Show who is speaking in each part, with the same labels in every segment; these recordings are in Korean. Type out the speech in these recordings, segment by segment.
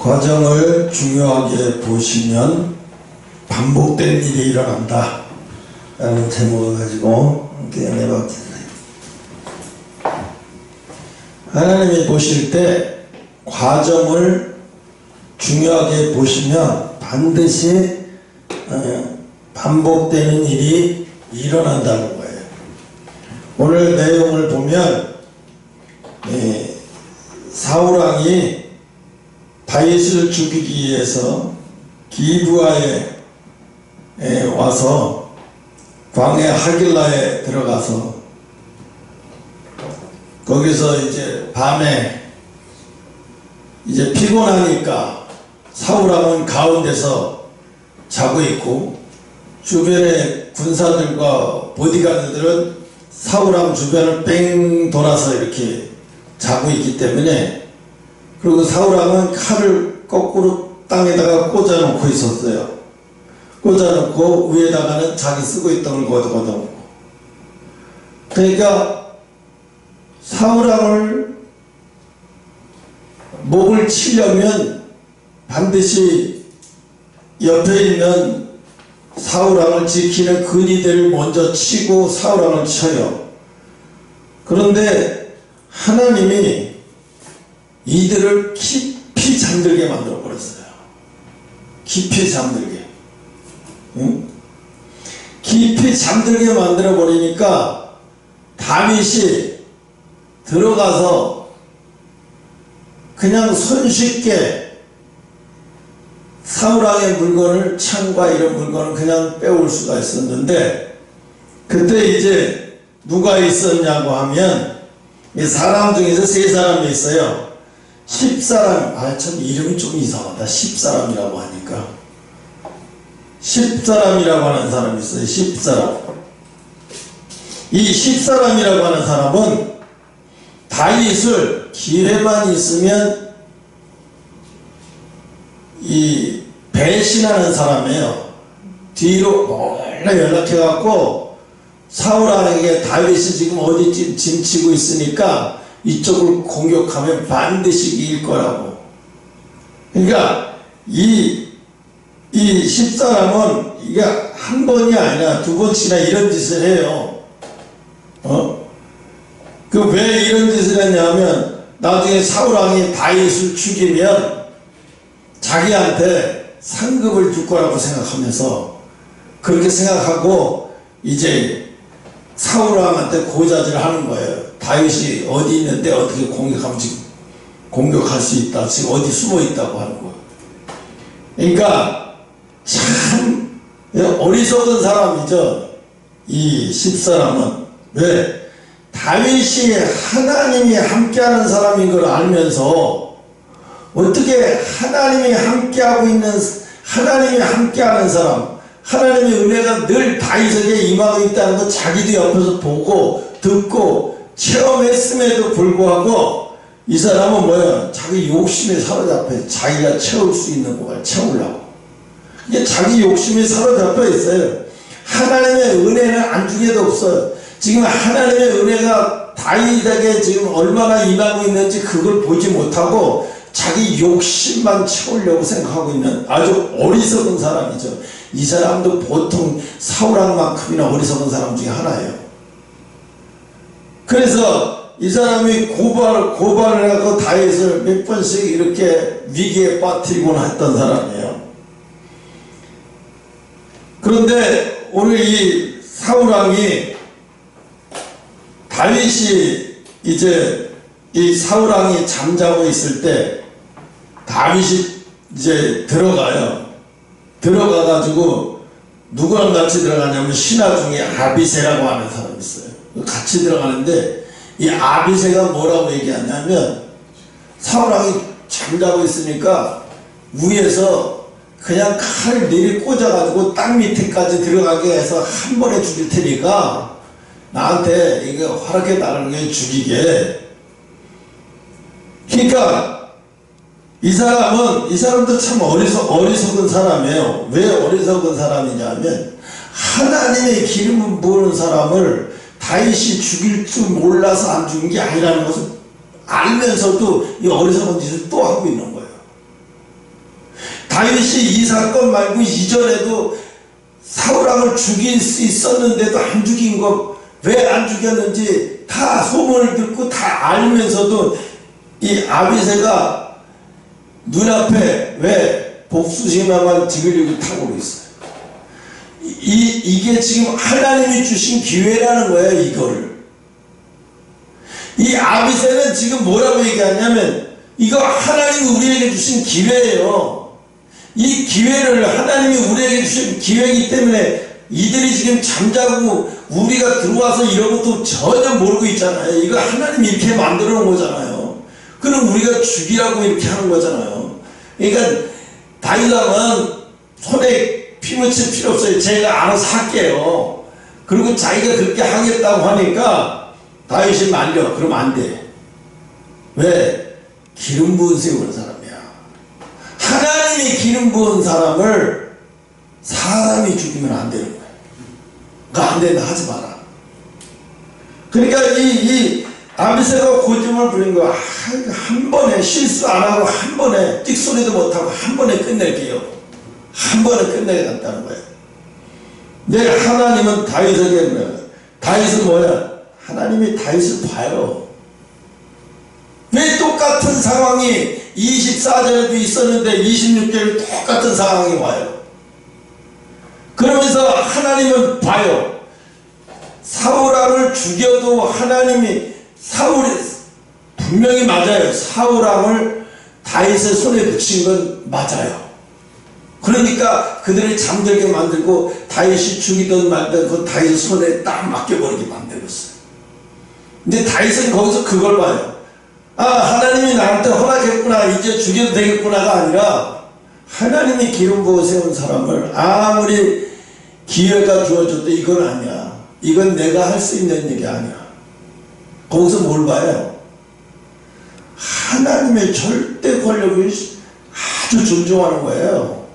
Speaker 1: 과정을 중요하게 보시면 반복된 일이 일어난다 라는 제목을 가지고 함께 해봤습니다. 하나님이 보실 때 과정을 중요하게 보시면 반드시 반복되는 일이 일어난다는 거예요. 오늘 내용을 보면 사울왕이 다윗을 죽이기 위해서 기브아에 와서 광야 하길라에 들어가서 거기서 이제 밤에 이제 피곤하니까 사울왕은 가운데서 자고 있고 주변의 군사들과 보디가드들은 사울왕 주변을 뺑 돌아서 이렇게 자고 있기 때문에, 그리고 사울왕은 칼을 거꾸로 땅에다가 꽂아놓고 있었어요. 꽂아놓고 위에다가는 자기 쓰고 있던 걸 걷어놓고. 그러니까 사울왕을 목을 치려면 반드시 옆에 있는 사울왕을 지키는 근위대를 먼저 치고 사울왕을 쳐요. 그런데 하나님이 이들을 깊이 잠들게 만들어 버렸어요. 깊이 잠들게. 응? 깊이 잠들게 만들어 버리니까 다윗이 들어가서 그냥 손쉽게 사울왕의 물건을, 창과 이런 물건을 그냥 빼올 수가 있었는데, 그때 이제 누가 있었냐고 하면 이 사람 중에서 세 사람이 있어요. 10사람, 참 이름이 좀 이상하다. 10사람이라고 하니까 10사람이라고 하는 사람이 있어요. 10사람. 이 10사람이라고 하는 사람은 다윗을 기회만 있으면 이 배신하는 사람이에요. 뒤로 몰래 연락해갖고 사울왕에게 다윗이 지금 어디쯤 짐치고 있으니까 이쪽을 공격하면 반드시 이길 거라고. 그러니까 이 10사람은 이게 한 번이 아니라 두 번씩이나 이런 짓을 해요. 왜 이런 짓을 했냐면, 나중에 사울왕이 다윗을 죽이면 자기한테 상급을 줄 거라고 생각하면서, 그렇게 생각하고 이제 사울왕한테 고자질을 하는 거예요. 다윗이 어디 있는데 어떻게 공격하면 지금 공격할 수 있다, 지금 어디 숨어 있다고 하는 거예요. 그러니까 참 어리석은 사람이죠, 이 10사람은. 왜? 다윗이 하나님이 함께하는 사람인 걸 알면서 어떻게 하나님이 함께하고 있는, 하나님이 함께하는 사람, 하나님의 은혜가 늘 다윗에게 임하고 있다는 거 자기도 옆에서 보고 듣고 체험했음에도 불구하고, 이 사람은 뭐야? 자기 욕심에 사로잡혀 자기가 채울 수 있는 것을 채우려고. 이게 자기 욕심이 사로잡혀 있어요. 하나님의 은혜는 안중에도 없어요. 지금 하나님의 은혜가 다윗에게 지금 얼마나 임하고 있는지 그걸 보지 못하고 자기 욕심만 채우려고 생각하고 있는 아주 어리석은 사람이죠. 이 사람도 보통 사울왕만큼이나 어리석은 사람 중에 하나예요. 그래서 이 사람이 고발을 하고 다윗을 몇 번씩 이렇게 위기에 빠뜨리곤 했던 사람이에요. 그런데 오늘 이 사울왕이, 다윗이 이제 이 사울왕이 잠자고 있을 때 다윗이 이제 들어가요. 들어가가지고 누구랑 같이 들어가냐면 신하 중에 아비새라고 하는 사람이 있어요. 같이 들어가는데 이 아비새가 뭐라고 얘기하냐면, 사울왕이 잠자고 있으니까 위에서 그냥 칼을 내리 꽂아가지고 땅 밑에까지 들어가게 해서 한 번에 죽일 테니까 나한테 이게 허락해달라는 게 죽이게. 그러니까 이 사람도 참 어리석은 사람이에요. 왜 어리석은 사람이냐면, 하나님의 기름을 부은 사람을 다윗이 죽일 줄 몰라서 안 죽인 게, 아니라는 것을 알면서도 이 어리석은 짓을 또 하고 있는 거예요. 다윗이 이 사건 말고 이전에도 사울왕을 죽일 수 있었는데도 안 죽인 거, 왜 안 죽였는지 다 소문을 듣고 다 알면서도 이 아비새가 눈앞에 왜 복수심만 지으려고 타고 있어요. 이게 지금 하나님이 주신 기회라는 거예요. 이거를 이 아비새는 지금 뭐라고 얘기하냐면 이거 하나님이 우리에게 주신 기회예요. 이 기회를 하나님이 우리에게 주신 기회이기 때문에 이들이 지금 잠자고 우리가 들어와서 이런 것도 전혀 모르고 있잖아요. 이거 하나님이 이렇게 만들어 놓은 거잖아요. 그럼 우리가 죽이라고 이렇게 하는 거잖아요. 그러니까 다윗왕은 손에 피 묻힐 필요 없어요. 제가 알아서 할게요. 그리고 자기가 그렇게 하겠다고 하니까 다윗이 말려. 그러면 안 돼. 왜? 기름 부은 세우는 사람이야. 하나님이 기름 부은 사람을 사람이 죽이면 안 되는 거야. 그러니까 안 된다 하지 마라. 그러니까 이 아비새가 고집을 부린 거야. 한 번에 실수 안 하고 한 번에 띡소리도 못하고 한 번에 끝낼게요. 한 번에 끝내겠다는 거예요. 내 하나님은 다윗에게 뭐야? 다윗은 뭐야? 하나님이 다윗을 봐요. 왜 똑같은 상황이 24절에도 있었는데 26절에 똑같은 상황이 와요? 그러면서 하나님은 봐요. 사울왕을 죽여도 하나님이 사울이 분명히 맞아요. 사울왕을 다윗의 손에 붙인 건 맞아요. 그러니까 그들을 잠들게 만들고 다윗이 죽이든 말든 그 다윗의 손에 딱 맡겨버리게 만들었어요. 근데 다윗은 거기서 그걸 봐요. 아, 하나님이 나한테 허락했구나, 이제 죽여도 되겠구나가 아니라 하나님이 기름 부어 세운 사람을 아무리 기회가 주어져도 이건 아니야. 이건 내가 할 수 있는 일이 아니야. 거기서 뭘 봐요? 하나님의 절대 권력을 아주 존중하는 거예요.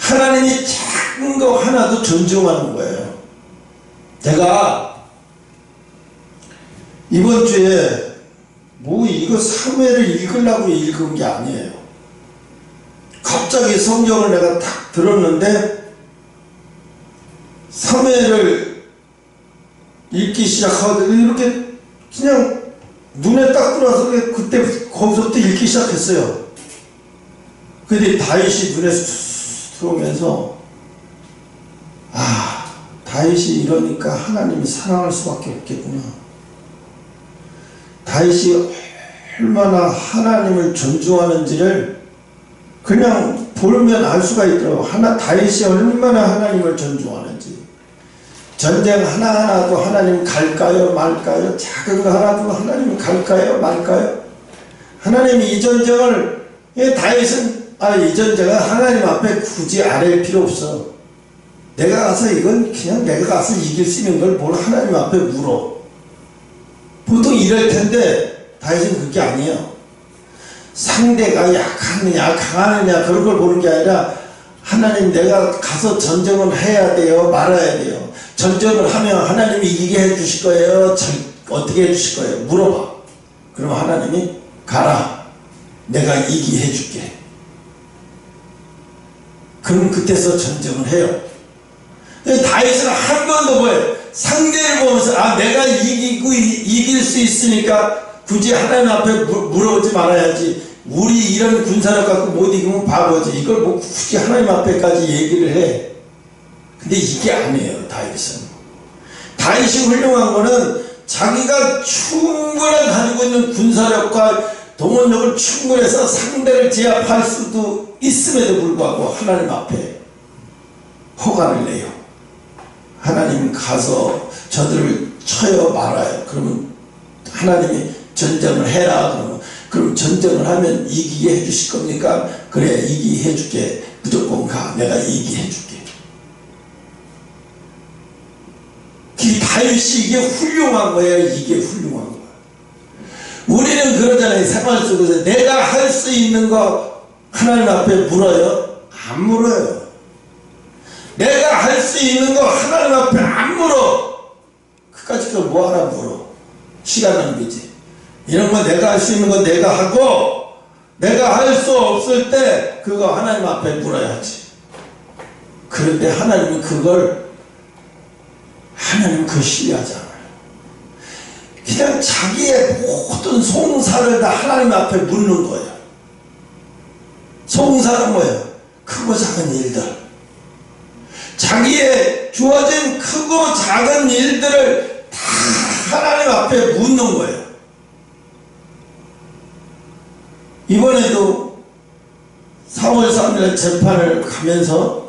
Speaker 1: 하나님이 작은 거 하나도 존중하는 거예요. 제가 이번 주에 뭐 이거 사무엘을 읽으려고 읽은 게 아니에요. 갑자기 성경을 내가 딱 들었는데 사무엘을 읽기 시작하고 이렇게 그냥 눈에 딱 들어와서 그때 거기서부터 읽기 시작했어요. 근데 다윗이 눈에 들어오면서 아, 다윗이 이러니까 하나님이 사랑할 수밖에 없겠구나. 다윗이 얼마나 하나님을 존중하는지를 그냥 보면 알 수가 있더라고요. 다윗이 얼마나 하나님을 존중하는지. 전쟁 하나하나도 하나님 갈까요 말까요? 작은 거 하나도 하나님 갈까요 말까요? 하나님이 이 전쟁을 다윗은 이 전쟁은 하나님 앞에 굳이 아랠 필요 없어. 내가 가서 이건 그냥 내가 가서 이길 수 있는 걸 뭘 하나님 앞에 물어. 보통 이럴 텐데 다윗은 그게 아니에요. 상대가 약하느냐 강하느냐 그런 걸 보는 게 아니라 하나님 내가 가서 전쟁을 해야 돼요 말아야 돼요. 전쟁을 하면 하나님이 이기게 해주실 거예요? 어떻게 해주실 거예요? 물어봐. 그럼 하나님이 가라. 내가 이기게 해줄게. 그럼 그때서 전쟁을 해요. 다윗은 한 번도 뭐예요? 상대를 보면서 내가 이길 수 있으니까 굳이 하나님 앞에 물어보지 말아야지. 우리 이런 군사력 갖고 못 이기면 바보지. 이걸 뭐 굳이 하나님 앞에까지 얘기를 해. 근데 이게 아니에요. 다윗은. 다윗이 훌륭한 거는 자기가 충분히 가지고 있는 군사력과 동원력을 충분해서 상대를 제압할 수도 있음에도 불구하고 하나님 앞에 허가를 내요. 하나님 가서 저들을 쳐요 말아요. 그러면 하나님이 전쟁을 해라. 그럼 전쟁을 하면 이기게 해주실 겁니까? 그래, 이기게 해줄게. 무조건 가. 내가 이기게 해줄게. 다윗이 이게 훌륭한 거예요. 이게 훌륭한 거예요. 우리는 그러잖아요. 생활 속에서 내가 할 수 있는 거 하나님 앞에 물어요? 안 물어요. 내가 할 수 있는 거 하나님 앞에 안 물어. 그까짓 걸 뭐하라 물어. 시간 낭비지. 이런 거 내가 할 수 있는 거 내가 하고 내가 할 수 없을 때 그거 하나님 앞에 물어야지. 그런데 하나님은 하나님은 신뢰하지 않아요. 그냥 자기의 모든 송사를 다 하나님 앞에 묻는 거예요. 송사는 뭐예요? 크고 작은 일들. 자기의 주어진 크고 작은 일들을 다 하나님 앞에 묻는 거예요. 이번에도 4월 3일 재판을 가면서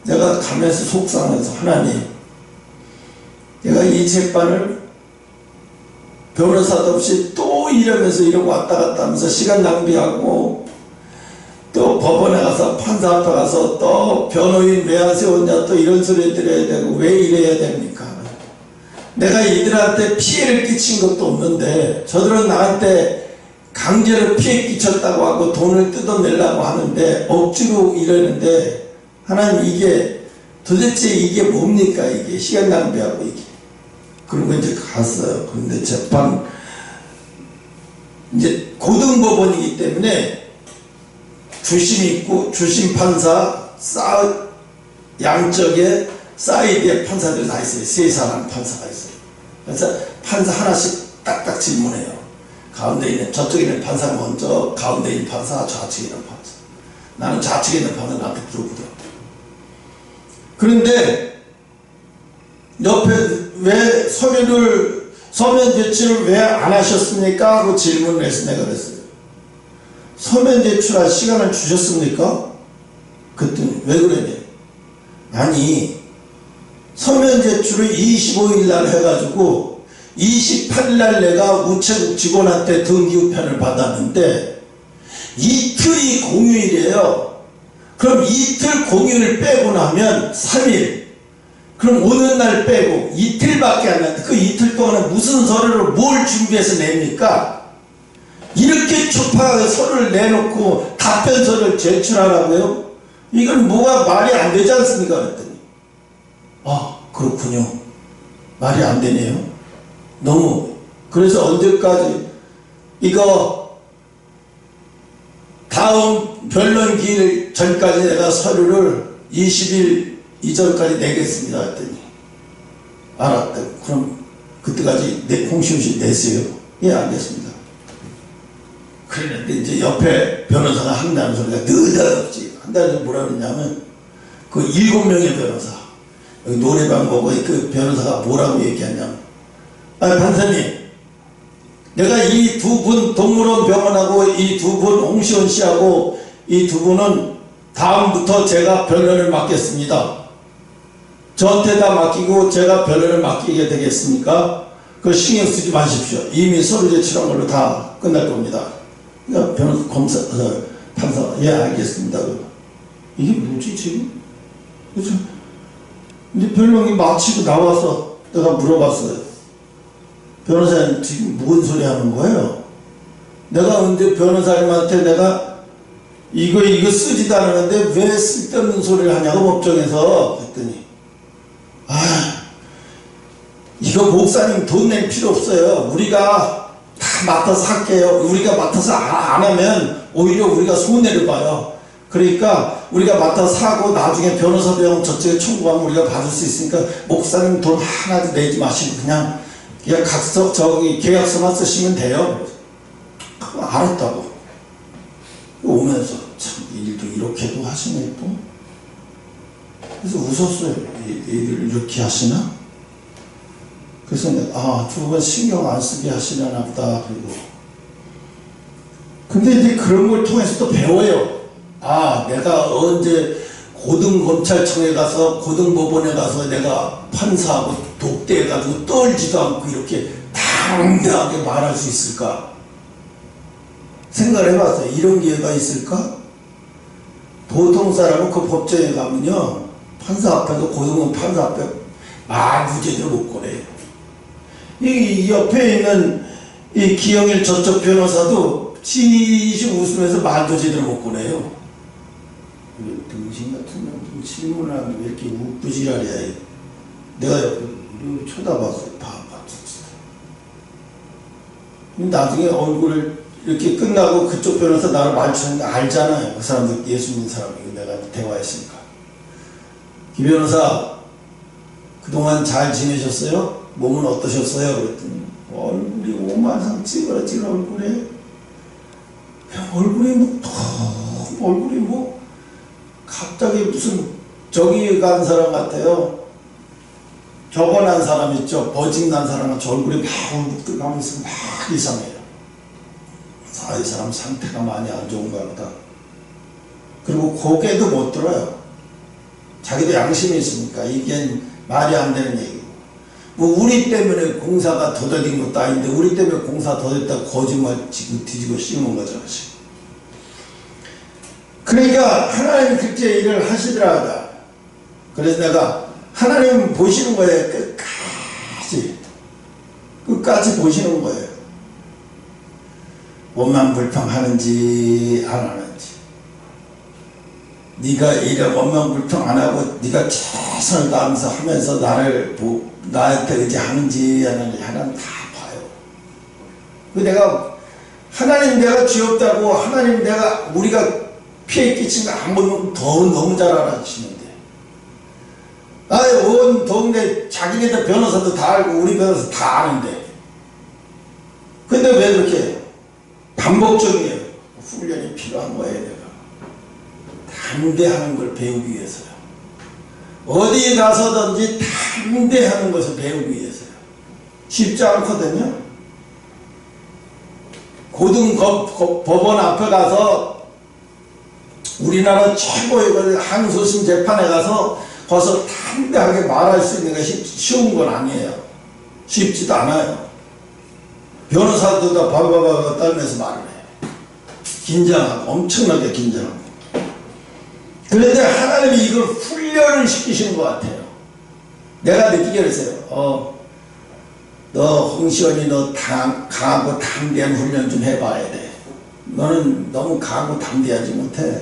Speaker 1: 내가 가면서 속상해서 하나님, 내가 이 재판을 변호사도 없이 또 이러면서 이러고 왔다 갔다 하면서 시간 낭비하고 또 법원에 가서 판사 앞에 가서 또 변호인 왜 안 세웠냐 또 이런 소리 들어야 되고 왜 이래야 됩니까? 내가 이들한테 피해를 끼친 것도 없는데 저들은 나한테 강제로 피해 끼쳤다고 하고 돈을 뜯어내려고 하는데 억지로 이러는데 하나님 이게 도대체 이게 뭡니까? 이게 시간 낭비하고 이게. 그리고 이제 갔어요. 그런데 재판 이제 고등법원이기 때문에 주심 있고 주심 판사 양쪽에 사이드에 판사들이 다 있어요. 3사람 판사가 있어요. 그래서 판사 하나씩 딱딱 질문해요. 가운데 있는 저쪽에 있는 판사 먼저, 가운데 있는 판사, 좌측에 있는 판사. 나는 좌측에 있는 판사 나한테 물어보더라고요. 그런데 옆에 왜 서면 제출을 왜 안 하셨습니까? 하고 질문을 해서 내가 그랬어요. 서면 제출할 시간을 주셨습니까? 그랬더니 왜 그러냐? 아니 서면 제출을 25일 날 해가지고 28일 날 내가 우체국 직원한테 등기우편을 받았는데 이틀이 공휴일이에요. 그럼 이틀 공휴일 빼고 나면 3일, 그럼 오는 날 빼고 이틀밖에 안 나는데 그 이틀 동안에 무슨 서류를 뭘 준비해서 냅니까? 이렇게 초파하게 서류를 내놓고 답변서를 제출하라고요? 이건 뭐가 말이 안 되지 않습니까? 그랬더니 아 그렇군요. 말이 안 되네요. 너무. 그래서 언제까지 이거 다음 변론 기일 전까지 내가 서류를 20일 이전까지 내겠습니다 했더니 알았다. 그럼 그때까지 공시효시 내세요. 예 알겠습니다. 그랬는데 이제 옆에 변호사가 한다는 소리가 느닷없이 한다는 소리 뭐라 그랬냐면 그 7명의 변호사 여기 노래방 보고 그 변호사가 뭐라고 얘기하냐면 판사님 내가 이 두 분 동물원 병원하고 이 두 분 홍시원 씨하고 이 두 분은 다음부터 제가 변론을 맡겠습니다. 저한테 다 맡기고 제가 변론을 맡기게 되겠습니까? 그 신경 쓰지 마십시오. 이미 서류 제출한 걸로 다 끝날 겁니다. 그러니까 판사 예 알겠습니다. 이게 뭐지 지금? 그래서 이제 변론이 마치고 나와서 내가 물어봤어요. 변호사님 지금 뭔 소리 하는 거예요? 내가 근데 변호사님한테 내가 이거 쓰지도 않았는데 왜 쓸데없는 소리를 하냐고 법정에서 그랬더니 이거 목사님 돈 낼 필요 없어요. 우리가 다 맡아서 할게요. 우리가 맡아서 안 하면 오히려 우리가 손해를 봐요. 그러니까 우리가 맡아서 하고 나중에 변호사 비용 저쪽에 청구하면 우리가 받을 수 있으니까 목사님 돈 하나도 내지 마시고 그냥 각서 계약서만 쓰시면 돼요. 그거 알았다고. 오면서 참 일도 이렇게도 하시네 또. 그래서 웃었어요. 얘들 이렇게 하시나? 그래서 내가 두 번 신경 안 쓰게 하시려나 보다. 그리고 근데 이제 그런 걸 통해서 또 배워요. 내가 언제 고등검찰청에 가서 고등법원에 가서 내가 판사하고 독대해가지고 떨지도 않고 이렇게 당당하게 말할 수 있을까? 생각을 해봤어요. 이런 기회가 있을까? 보통 사람은 그 법정에 가면요 판사 앞에서 고등은 판사 앞에 무죄대로 못 꺼내요. 이 옆에 있는 이 기영일 저쪽 변호사도 시시 웃으면서 말도 제대로 못 꺼내요. 등신 같은 놈 질문을 하면 왜 이렇게 우부지랄이야. 내가 쳐다봤어요. 봐봐 진짜. 나중에 얼굴을 이렇게 끝나고 그쪽 변호사 나를 마주쳤는데 알잖아요. 그 사람들 예수 믿는 사람이고 내가 대화했으니까. 김 변호사 그동안 잘 지내셨어요? 몸은 어떠셨어요? 그랬더니 얼굴이 오만상 찌그러진 얼굴에 얼굴이 얼굴이 갑자기 무슨 저기 간 사람 같아요. 저거 난 사람 있죠. 버징 난 사람은 저 얼굴이 막 울긋불긋하면서 막 이상해요. 이 사람 상태가 많이 안 좋은가 보다. 그리고 고개도 못 들어요. 자기도 양심이 있으니까 이게 말이 안 되는 얘기고. 우리 때문에 공사가 더뎌진 것도 아닌데 우리 때문에 공사 더뎠다고 거짓말 지금 뒤지고 씌우는 거잖아. 그러니까 하나님 그렇게 일을 하시더라고요. 그래서 내가 하나님 보시는 거예요. 끝까지 보시는 거예요. 원망 불평하는지 안 하는지. 네가 일을 원망 불평 안 하고 네가 최선을 다하면서 하면서 나한테 의지하는지 안 하는지 하나님 다 봐요. 내가 하나님 내가 죄없다고 하나님 내가 우리가 피해 끼친 거 안 보면 너무 잘 알아주시는데 온 동네 자기네들 변호사도 다 알고 우리 변호사 다 아는데 근데 왜 그렇게 해요? 반복적이에요. 훈련이 필요한 거예요. 내가 담대하는 걸 배우기 위해서요. 어디 가서든지 담대하는 것을 배우기 위해서요. 쉽지 않거든요. 고등법원 앞에 가서 우리나라 최고의 항소심 재판에 가서 거기서 담대하게 말할 수 있는 것이 쉬운 건 아니에요. 쉽지도 않아요. 변호사도 다 바바바바 떨면서 말을 해요. 긴장하고 엄청나게 긴장하고. 그런데 하나님이 이걸 훈련을 시키시는 것 같아요. 내가 느끼게 그랬어요. 너 홍시원이 너 강하고 담대한 훈련 좀 해봐야 돼. 너는 너무 강하고 담대하지 못해.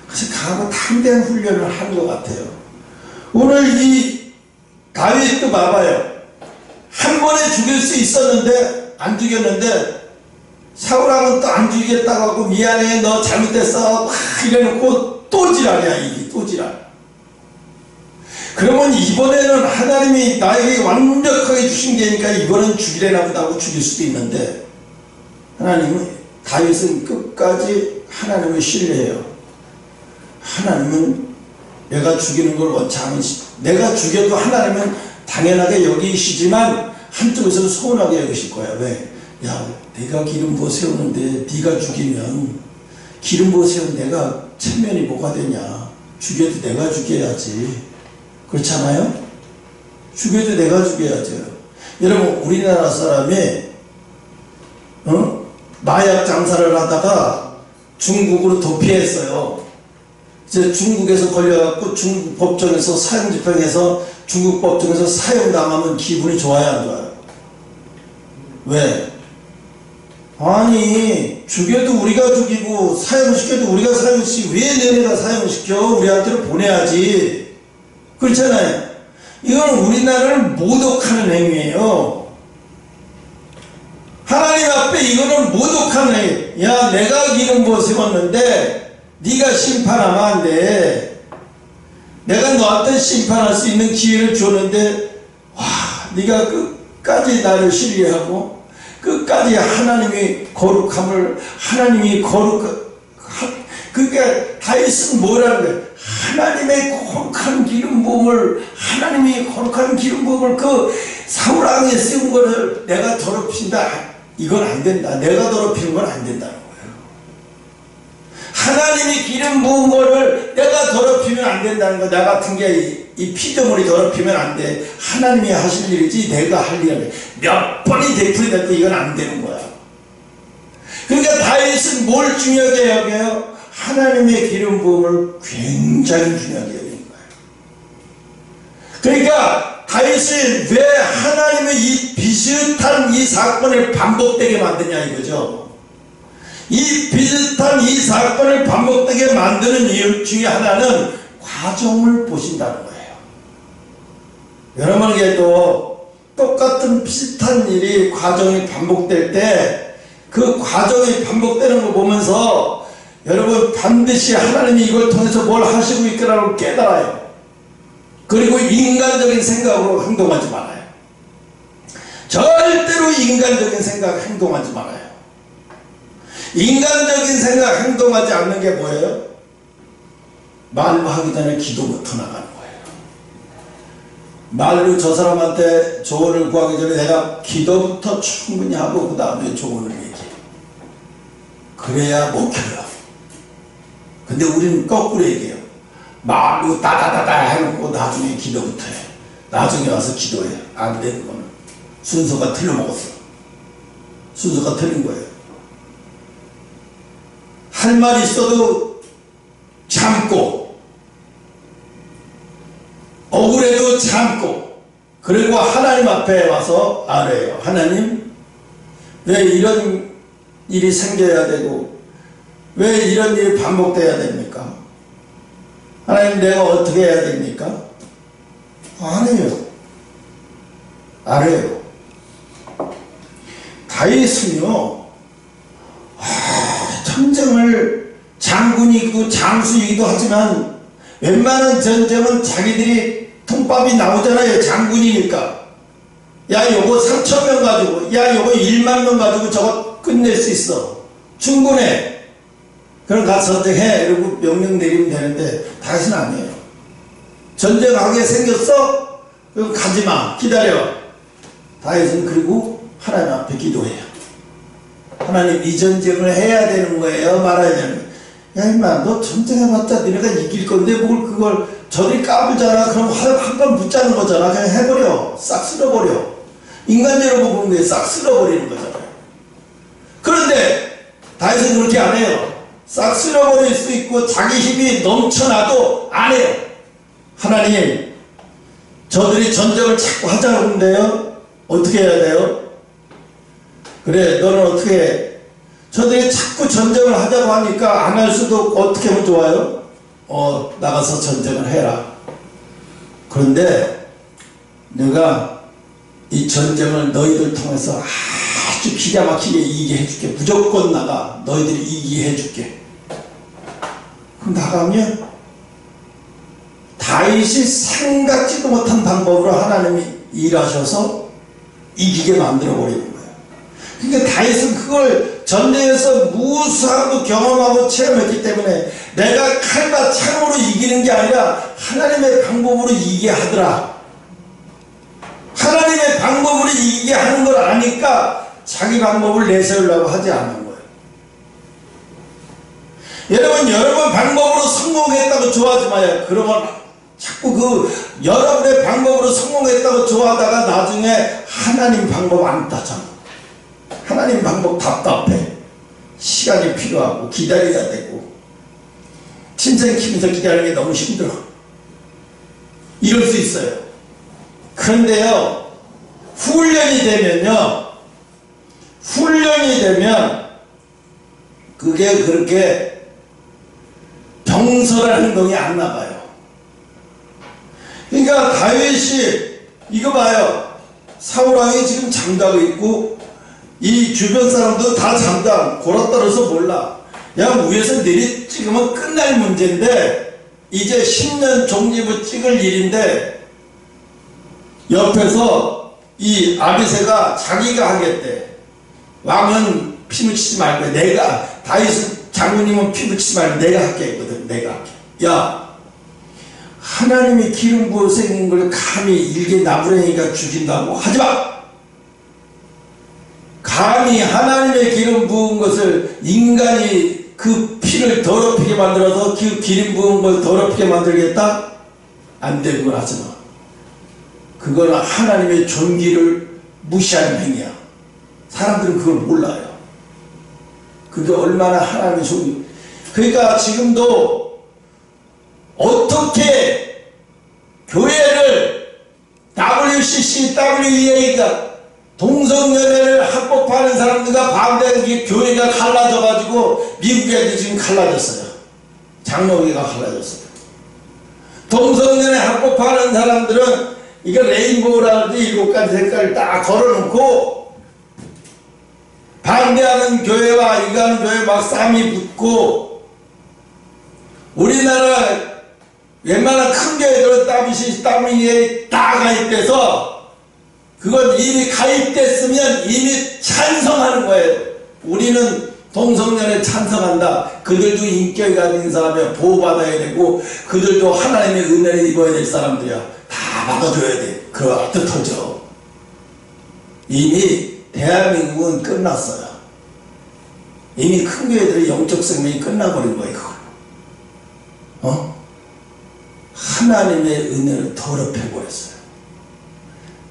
Speaker 1: 그래서 강하고 담대한 훈련을 하는 것 같아요. 오늘 이 다윗도 봐봐요. 한 번에 죽일 수 있었는데 안 죽였는데 사울하고 또 안 죽이겠다고 하고 미안해 너 잘못했어 막 이래놓고 또 지랄이야. 이게 또 지랄. 그러면 이번에는 하나님이 나에게 완벽하게 주신 게니까 이번엔 죽이려나 보다 하고 죽일 수도 있는데 하나님은 다윗은 끝까지 하나님을 신뢰해요. 하나님은 내가 죽이는 걸 원치 않은 내가 죽여도 하나님은 당연하게 여기시지만 한쪽에서는 서운하게 여기실 거야. 왜? 야 내가 기름 부어 세우는데 네가 죽이면 기름 부어 세운 내가 체면이 뭐가 되냐. 죽여도 내가 죽여야지. 그렇잖아요? 죽여도 내가 죽여야죠. 여러분 우리나라 사람이 마약 장사를 하다가 중국으로 도피했어요. 이제 중국에서 걸려갖고 중국 법정에서 사형집행해서 중국 법정에서 사형당하면 기분이 좋아요 안 좋아요? 왜? 아니 죽여도 우리가 죽이고 사형시켜도 우리가 사형시키고 왜 너네가 사형시켜? 우리한테는 보내야지. 그렇잖아요. 이건 우리나라를 모독하는 행위예요. 하나님 앞에 이거는 모독하는 행위. 야 내가 기름 부어 세웠는데 네가 심판하면 안 돼. 내가 너한테 심판할 수 있는 기회를 줬는데 네가 끝까지 나를 신뢰하고 끝까지 하나님이 거룩함을 그러니까 다윗은 뭐라는 거예요? 하나님의 거룩한 기름 부음을 그 사울 왕에 세운 거를 내가 더럽힌다. 이건 안 된다. 내가 더럽히는 건 안 된다는 거예요. 하나님이 기름 부은 거를 내가 더럽히면 안 된다는 거. 나 같은 게 이 피조물이 더럽히면 안 돼. 하나님이 하실 일이지 내가 할 일이 몇 번이 되풀이돼도 이건 안 되는 거야. 그러니까 다윗은 뭘 중요하게 여겨요? 하나님의 기름 부음을 굉장히 중요하게 여기는 거예요. 그러니까 다윗은 왜 하나님의 이 비슷한 이 사건을 반복되게 만드냐 이거죠. 이 비슷한 이 사건을 반복되게 만드는 이유 중에 하나는 과정을 보신다는 거예요. 여러분에게도 똑같은 비슷한 일이 과정이 반복될 때 그 과정이 반복되는 걸 보면서 여러분 반드시 하나님이 이걸 통해서 뭘 하시고 있구나를 깨달아요. 그리고 인간적인 생각으로 행동하지 말아요. 절대로 인간적인 생각 행동하지 말아요. 인간적인 생각 행동하지 않는 게 뭐예요? 말로 하기 전에 기도부터 나가는 거예요. 말로 저 사람한테 조언을 구하기 전에 내가 기도부터 충분히 하고 그 다음에 조언을 얘기해요. 그래야 먹혀요. 근데 우리는 거꾸로 얘기해요. 말로 따다다다 해놓고 나중에 기도부터 해. 나중에 와서 기도해. 안 되는 거는 순서가 틀려먹었어. 순서가 틀린 거예요. 할 말이 있어도 참고 억울해도 참고 그리고 하나님 앞에 와서 아뢰요. 하나님 왜 이런 일이 생겨야 되고 왜 이런 일이 반복돼야 됩니까? 하나님 내가 어떻게 해야 됩니까? 안 해요. 아뢰요. 다윗은요 전쟁을 장군이고 장수이기도 하지만 웬만한 전쟁은 자기들이 통밥이 나오잖아요. 장군이니까. 야 요거 3,000명 가지고 야 요거 1만 명 가지고 저거 끝낼 수 있어. 충분해. 그럼 가서 선택해. 이러고 명령 내리면 되는데 다윗은 아니에요. 전쟁하게 생겼어? 그럼 가지마. 기다려. 다윗은 그리고 하나님 앞에 기도해요. 하나님 이 전쟁을 해야 되는 거예요? 말아야 되는 거예요? 야 임마 너 전쟁해봤자 너네가 이길 건데 뭘 그걸 저들이 까불잖아. 그럼 한 번 붙자는 거잖아. 그냥 해버려. 싹 쓸어버려. 인간적으로 보는 게 싹 쓸어버리는 거잖아요. 그런데 다윗은 그렇게 안 해요. 싹 쓸어버릴 수 있고 자기 힘이 넘쳐나도 안 해요. 하나님 저들이 전쟁을 자꾸 하자고 하는데요. 어떻게 해야 돼요? 그래 너는 어떻게 해? 저들이 자꾸 전쟁을 하자고 하니까 안 할 수도 없고 어떻게 하면 좋아요? 나가서 전쟁을 해라. 그런데 내가 이 전쟁을 너희들 통해서 아주 기가 막히게 이기게 해줄게. 무조건 나가. 너희들이 이기게 해줄게. 그럼 나가면 다윗이 생각지도 못한 방법으로 하나님이 일하셔서 이기게 만들어버리는 거예요. 그러니까 다윗은 그걸 전쟁에서 무수하고 경험하고 체험했기 때문에 내가 칼과 창으로 이기는 게 아니라 하나님의 방법으로 이기게 하더라. 하나님의 방법으로 이기게 하는 걸 아니까 자기 방법을 내세우려고 하지 않는 거예요. 여러분 방법으로 성공했다고 좋아하지 마요. 그러면 자꾸 그 여러분의 방법으로 성공했다고 좋아하다가 나중에 하나님 방법 안 따잖아. 하나님 방법 답답해. 시간이 필요하고 기다려야 되고 침생 키면서 기다리는 게 너무 힘들어. 이럴 수 있어요. 그런데요 훈련이 되면 그게 그렇게 병설한 행동이 안 나가요. 그러니까 다윗이 이거 봐요. 사울왕이 지금 잠자고 있고 이 주변 사람도 다 잠자 골아떨어서 몰라. 야 위에서 내리 찍으면 끝날 문제인데 이제 10년 종립을 찍을 일인데 옆에서 이 아비새가 자기가 하겠대. 왕은 피 묻히지 말고 내가 다윗은 장군님은 피 묻히지 말고 내가 할게 했거든. 내가 할게. 야 하나님이 기름 부어 생긴 걸 감히 일개 나부랭이가 죽인다고 하지마. 감히 하나님의 기름 부은 것을 인간이 그 피를 더럽히게 만들어서 그 기름 부은 걸 더럽히게 만들겠다? 안 돼. 그걸 하지마. 그건 하나님의 존귀를 무시하는 행위야. 사람들은 그걸 몰라요. 그게 얼마나 하나님의 존귀. 그러니까 지금도 어떻게 교회를 WCC, WEA가 동성연애를 합법화하는 사람들과 반대하는 게 교회가 갈라져가지고 미국에도 지금 갈라졌어요. 장로교가 갈라졌어요. 동성연애 합법화하는 사람들은 이거 레인보우라든지 7가지 색깔을 딱 걸어놓고 반대하는 교회와 이가는 교회 막 싸움이 붙고, 우리나라 웬만한 큰 교회들은 WCW에 다 가입돼서 그건 이미 가입됐으면 이미 찬성하는 거예요. 우리는 동성연애 찬성한다. 그들도 인격이 가진 사람이야. 보호받아야 되고 그들도 하나님의 은혜를 입어야 될 사람들이야. 다 받아줘야 돼. 그거 어떡하죠? 이미 대한민국은 끝났어요. 이미 큰 교회들의 영적 생명이 끝나버린 거예요. 하나님의 은혜를 더럽혀버렸어요.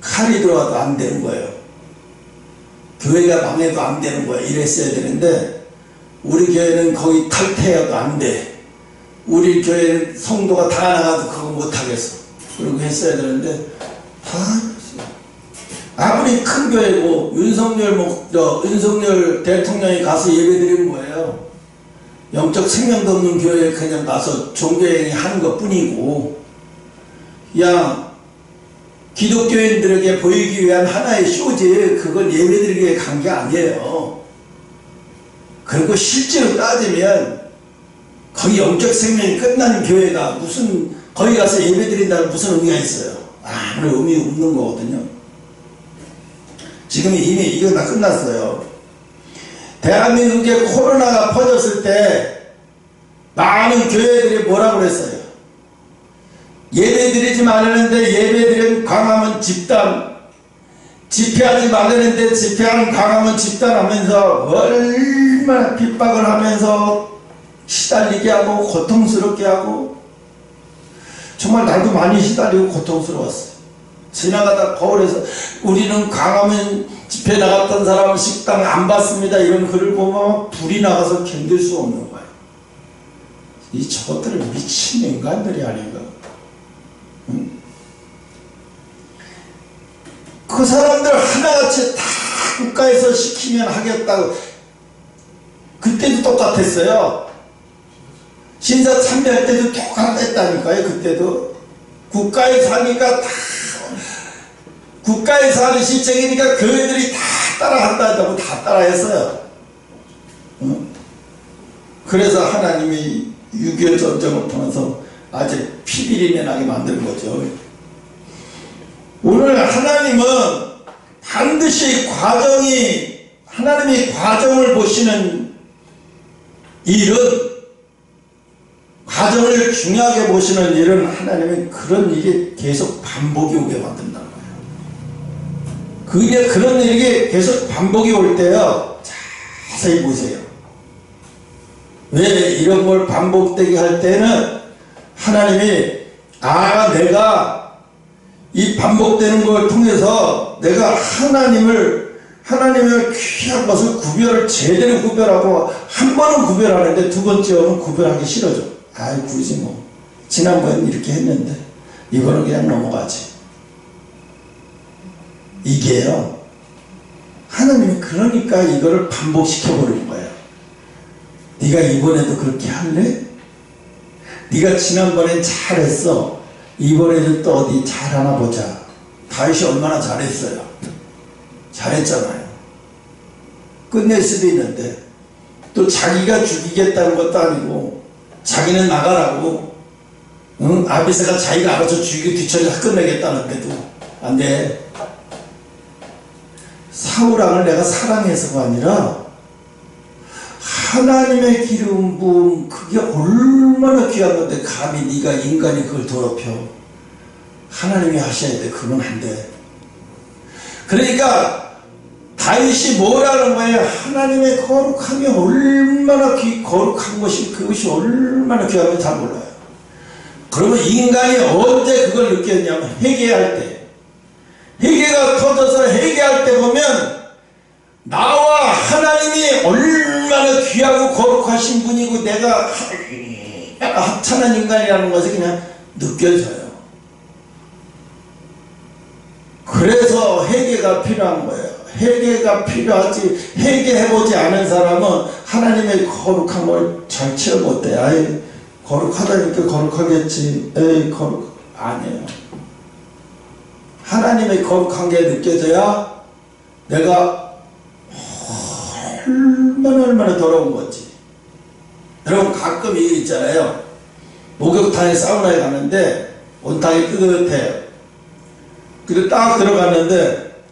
Speaker 1: 칼이 들어와도 안 되는 거예요. 교회가 망해도 안 되는 거예요. 이랬어야 되는데 우리 교회는 거의 탈퇴해도 안 돼. 우리 교회 성도가 다 나가도 그거 못하겠어. 그러고 했어야 되는데 다 아무리 큰 교회고 윤석열 대통령이 가서 예배드리는 거예요. 영적 생명도 없는 교회에 그냥 가서 종교행위 하는 것 뿐이고, 그냥 기독교인들에게 보이기 위한 하나의 쇼지, 그걸 예배드리기 위해 간 게 아니에요. 그리고 실제로 따지면 거기 영적 생명이 끝나는 교회가 무슨 거기 가서 예배드린다는 무슨 의미가 있어요? 아무런 의미 없는 거거든요. 지금 이미 이거 다 끝났어요. 대한민국에 코로나가 퍼졌을 때 많은 교회들이 뭐라고 그랬어요? 예배드리지 말라는데 예배드리는 광화문 집단, 집회하지 말라는데 집회하는 광화문 집단하면서 얼마나 핍박을 하면서 시달리게 하고 고통스럽게 하고, 정말 나도 많이 시달리고 고통스러웠어요. 지나가다 거울에서 우리는 광화문 집회 나갔던 사람은 식당 안 받습니다 이런 글을 보면 불이 나가서 견딜 수 없는 거예요. 이 저것들은 미친 인간들이 아닌가. 그 사람들 하나같이 다 국가에서 시키면 하겠다고. 그때도 똑같았어요. 신사 참배할 때도 똑같았다니까요. 그때도 국가에서 하니까 다 국가에서 하는 시책이니까 교회들이 다 따라한다고 다 따라했어요. 그래서 하나님이 6.25 전쟁을 통해서 아주 피비린내 나게 만든 거죠. 오늘 하나님은 반드시 하나님이 과정을 보시는 일은, 과정을 중요하게 보시는 일은 하나님은 그런 일이 계속 반복이 오게 만든다는 거예요. 그런 일이 계속 반복이 올 때요, 자세히 보세요. 왜 이런 걸 반복되게 할 때는 하나님이 내가 이 반복되는 걸 통해서 내가 하나님을 귀한 것을 제대로 구별하고, 한 번은 구별하는데 두 번째는 구별하기 싫어져. 굳이 뭐 지난번엔 이렇게 했는데 이번은 그냥 넘어가지. 이게요, 하나님이 그러니까 이거를 반복시켜버리는 거예요. 네가 이번에도 그렇게 할래? 네가 지난번엔 잘했어. 이번에도 또 어디 잘하나 보자. 다윗이 얼마나 잘했어요. 잘했잖아요. 끝낼 수도 있는데, 또 자기가 죽이겠다는 것도 아니고 자기는 나가라고, 아비새가 자기가 알아서 죽이고 뒤처리 다 끝내겠다는데도 안 돼. 사울왕을 내가 사랑해서가 아니라 하나님의 기름 부음, 그게 얼마나 귀한 건데 감히 네가 인간이 그걸 더럽혀. 하나님이 하셔야 돼. 그건 안 돼. 그러니까 다윗이 뭐라는 거예요? 하나님의 거룩함이 얼마나 거룩한 것이, 그것이 얼마나 귀하면 잘 몰라요. 그러면 인간이 언제 그걸 느꼈냐면 회개할 때, 회개가 터져서 회개할 때 보면 나와 하나님이 얼마나 귀하고 거룩하신 분이고 내가 하찮은 인간이라는 것이 그냥 느껴져요. 그래서 회개가 필요한 거예요. 회개가 필요하지, 회개해보지 않은 사람은 하나님의 거룩한 걸 잘 체험 못해. 거룩하다니까 거룩하겠지. 아니에요. 하나님의 거룩한 게 느껴져야 내가 얼마나 더러운 건지. 여러분 가끔 이 있잖아요. 목욕탕에 사우나에 가는데 온탕이 뜨뜻해요. 그리고 딱 들어갔는데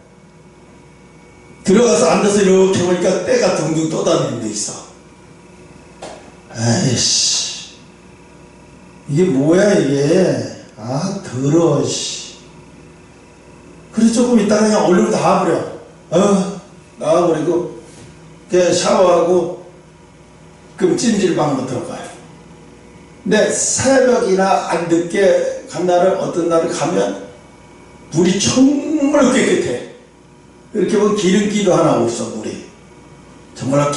Speaker 1: 들어가서 앉아서 이렇게 보니까 때가 둥둥 떠다니는 데 있어. 에이씨, 이게 뭐야 이게. 아 더러워 씨. 그래서 조금 있다가 그냥 얼른 나와버려. 나와버리고 그냥 샤워하고 그럼 찜질방으로 들어가요. 근데 새벽이나 안 늦게 간 날은 어떤 날을 가면 물이 정말 깨끗해. 이렇게 보면 기름기도 하나 없어. 물이 정말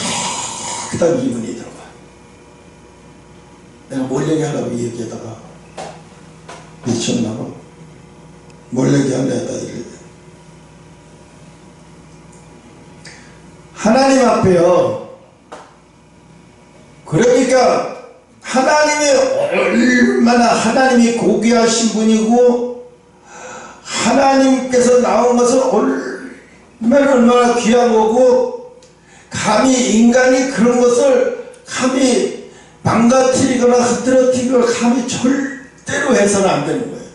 Speaker 1: 깨끗한 기분이 들어가. 내가 뭘 얘기하려고 이 얘기하다가 미쳤나봐. 뭘 얘기하려다 이래. 하나님 앞에요. 그러니까 하나님이 얼마나 하나님이 고귀하신 분이고 하나님께서 나온 것은 얼마나 귀한 거고 감히 인간이 그런 것을 감히 망가뜨리거나 흐트러뜨리거나 감히 절대로 해서는 안 되는 거예요.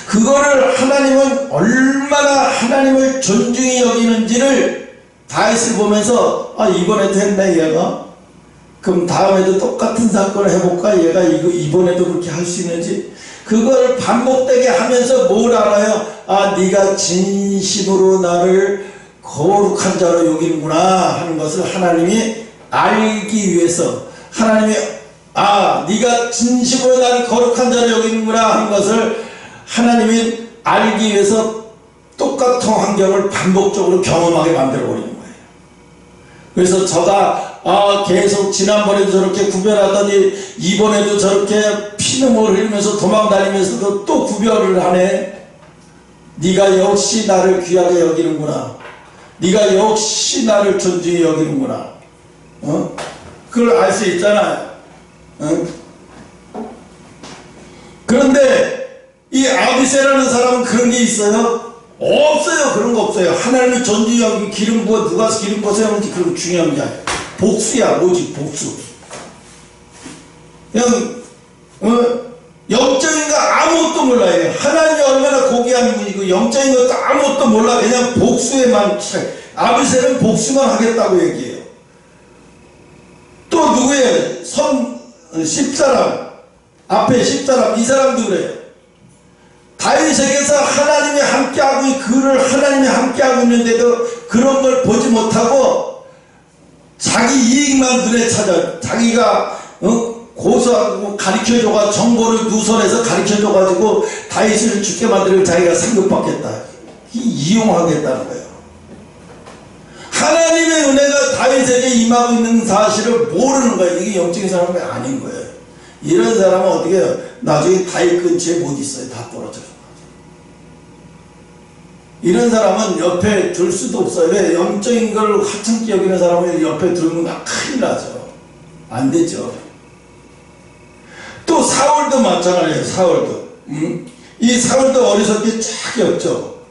Speaker 1: 그거를 하나님은 얼마나 하나님을 존중히 여기는지를 다윗을 보면서 이번에도 했네 얘가. 그럼 다음에도 똑같은 사건을 해볼까? 얘가 이번에도 그렇게 할 수 있는지. 그걸 반복되게 하면서 뭘 알아요? 네가 진심으로 나를 거룩한 자로 여기는구나 하는 것을 하나님이 알기 위해서, 하나님이 네가 진심으로 나를 거룩한 자로 여기는구나 하는 것을 하나님이 알기 위해서 똑같은 환경을 반복적으로 경험하게 만들어 버리는 거예요. 그래서 저가 계속 지난번에도 저렇게 구별하더니 이번에도 저렇게 피눈물 흘리면서 도망다니면서도 또 구별을 하네. 네가 역시 나를 귀하게 여기는구나. 네가 역시 나를 존중히 여기는구나. 그걸 알 수 있잖아요. 그런데 이 아비새라는 사람은 그런 게 있어요? 없어요. 그런 거 없어요. 하나님을 존중히 여기고 기름 부어 누가 기름 부어 세우는지 그런 거 중요한 게 아니야. 복수야. 뭐지 복수. 그냥 영적인 거 아무것도 몰라요. 하나님이 얼마나 고귀한 분이고 영적인 것도 아무것도 몰라. 그냥 복수에만 아비새는 복수만 하겠다고 얘기해요. 또 누구예요? 10사람 앞에 10사람 이 사람도 그래요. 다윗에게서 하나님이 함께하고 그를 하나님이 함께하고 있는데도 그런 걸 보지 못하고 자기 이익만 눈에 찾아. 자기가 고소하고 가르쳐줘가 정보를 누설해서 가르쳐줘가지고 다윗을 죽게 만들고 자기가 상급받겠다. 이용하겠다는 거예요. 하나님의 은혜가 다윗에게 임하고 있는 사실을 모르는 거예요. 이게 영적인 사람이 아닌 거예요. 이런 사람은 어떻게 해요? 나중에 다윗 근처에 못 있어요. 다 떨어져요. 이런 사람은 옆에 둘 수도 없어요. 왜? 영적인 걸 하찮게 여기는 사람은 옆에 두면 큰일 나죠. 안 되죠. 또 사울도 마찬가지예요. 사울도. 이 사울도 어리석기 짝이 없죠.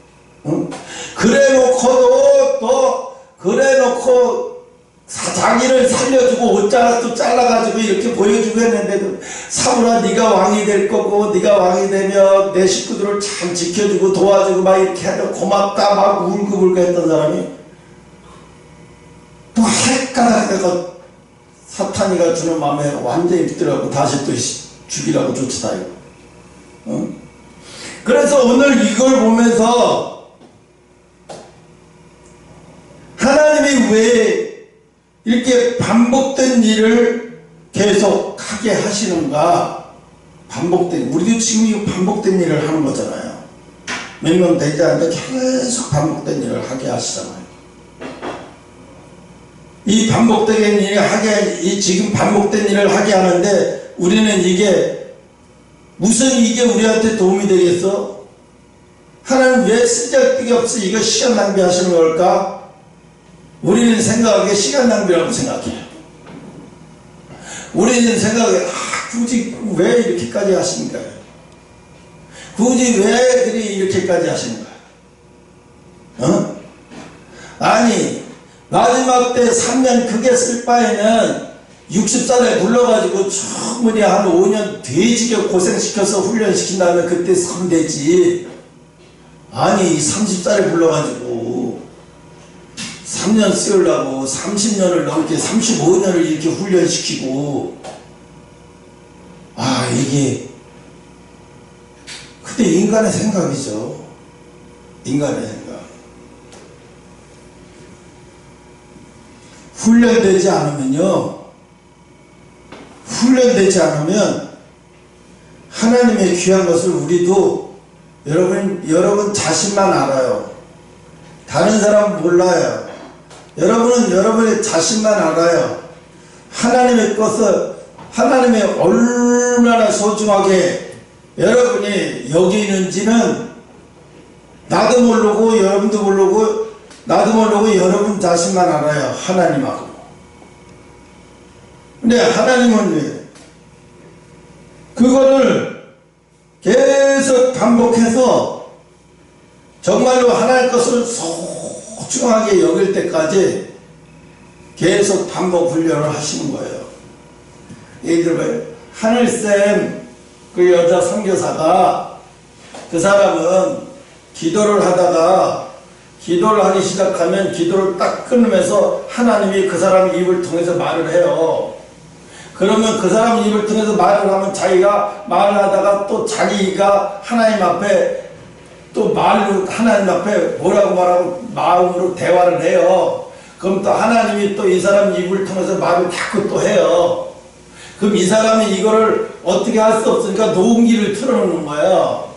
Speaker 1: 그래놓고 자기를 살려주고 옷자락도 잘라가지고 이렇게 보여주고 했는데도 사울아 네가 왕이 될 거고 네가 왕이 되면 내 식구들을 참 지켜주고 도와주고 막 이렇게 해도 고맙다 막 울고불고 했던 사람이 또 헷갈하다가 사탄이가 주는 마음에 완전히 붙들어가고 다시 또 죽이라고 쫓아다니고. 그래서 오늘 이걸 보면서 하나님이 왜 이렇게 반복된 일을 계속 하게 하시는가? 우리도 지금 이 반복된 일을 하는 거잖아요. 몇 년 되지 않는데 계속 반복된 일을 하게 하시잖아요. 이 반복된 일을 지금 반복된 일을 하게 하는데 우리는 이게 무슨 이게 우리한테 도움이 되겠어? 하나님 왜 쓰잘데기 없이 이거 시간 낭비하시는 걸까? 우리는 생각하기에 시간 낭비라고 생각해요. 우리는 생각하기에 굳이 왜 이렇게까지 하십니까? 굳이 왜 이렇게까지 하시는 거야? 아니 마지막 때 3년 크게 쓸 바에는 60살에 불러가지고 충분히 한 5년 돼지게 고생시켜서 훈련시킨 다음에 그때 서면 되지. 아니 30살에 불러가지고 3년 쓰려고 30년을 넘게 35년을 이렇게 훈련시키고, 아 이게 그때 인간의 생각이죠. 인간의 생각. 훈련되지 않으면 하나님의 귀한 것을 우리도 여러분 자신만 알아요. 다른 사람은 몰라요. 여러분은 여러분의 자신만 알아요. 하나님의 것을, 하나님의 얼마나 소중하게 여러분이 여기는지는 나도 모르고 여러분도 모르고 나도 모르고 여러분 자신만 알아요. 하나님하고. 근데 하나님은 왜? 그거를 계속 반복해서 정말로 하나님 것을 소중하게 여길 때까지 계속 반복 훈련을 하시는 거예요. 예를 들어봐요. 하늘쌤 그 여자 선교사가, 그 사람은 기도를 하다가 기도를 하기 시작하면 기도를 딱 끊으면서 하나님이 그 사람 입을 통해서 말을 해요. 그러면 그 사람 입을 통해서 말을 하면 자기가 말을 하다가 또 자기가 하나님 앞에 또 말로 하나님 앞에 뭐라고 말하고 마음으로 대화를 해요. 그럼 또 하나님이 또 이 사람 입을 통해서 말을 자꾸 또 해요. 그럼 이 사람이 이거를 어떻게 할 수 없으니까 녹음기를 틀어놓는 거예요.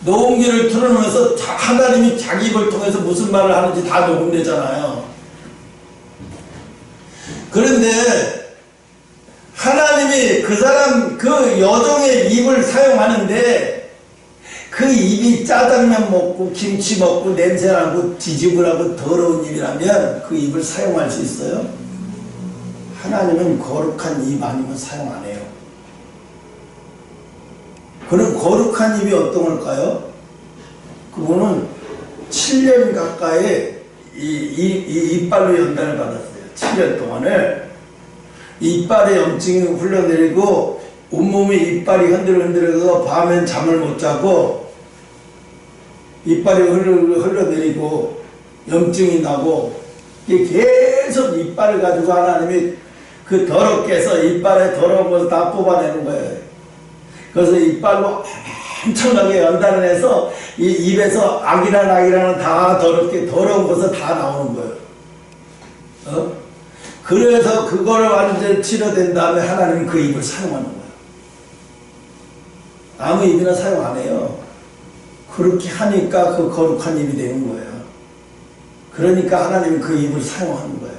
Speaker 1: 녹음기를 틀어놓으면서 하나님이 자기 입을 통해서 무슨 말을 하는지 다 녹음되잖아요. 그런데 하나님이 그 사람 그 여종의 입을 사용하는데 그 입이 짜장면 먹고 김치 먹고 냄새나고 지저분하고 더러운 입이라면 그 입을 사용할 수 있어요? 하나님은 거룩한 입 아니면 사용 안 해요. 그럼 거룩한 입이 어떤 걸까요? 그분은 7년 가까이 이 이빨로 연단을 받았어요. 7년 동안을 이빨에 염증이 흘러내리고 온몸에 이빨이 흔들흔들해서 밤엔 잠을 못 자고 이빨이 흘러내리고 염증이 나고, 이게 계속 이빨을 가지고 하나님이 그 더럽게 해서 이빨에 더러운 것을 다 뽑아내는 거예요. 그래서 이빨로 엄청나게 연단을 해서 이 입에서 악이란 다 더럽게 더러운 것을 다 나오는 거예요. 그래서 그거를 완전히 치료된 다음에 하나님은 그 입을 사용하는 거예요. 아무 입이나 사용 안 해요. 그렇게 하니까 그 거룩한 입이 되는 거예요. 그러니까 하나님은 그 입을 사용하는 거예요.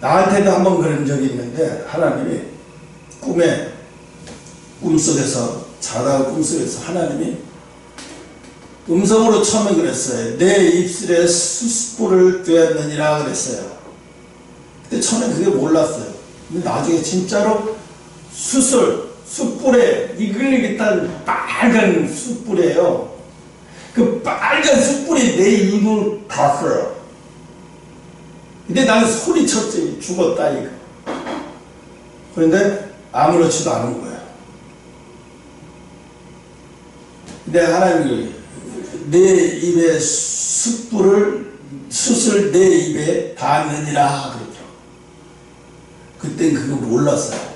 Speaker 1: 나한테도 한번 그런 적이 있는데, 하나님이 꿈속에서 자다가 꿈속에서 하나님이 음성으로 처음에 그랬어요. 내 입술에 숯불을 쬐었느니라 그랬어요. 근데 처음에 그게 몰랐어요. 근데 나중에 진짜로 숯불에 이글이글한 빨간 숯불이에요. 그 빨간 숯불이 내 입을 닿았어요. 근데 나는 소리쳤지. 죽었다 이거. 그런데 아무렇지도 않은 거예요. 근데 하나님이 내 입에 숯을 내 입에 닿느니라 그러죠. 그땐 그거 몰랐어요.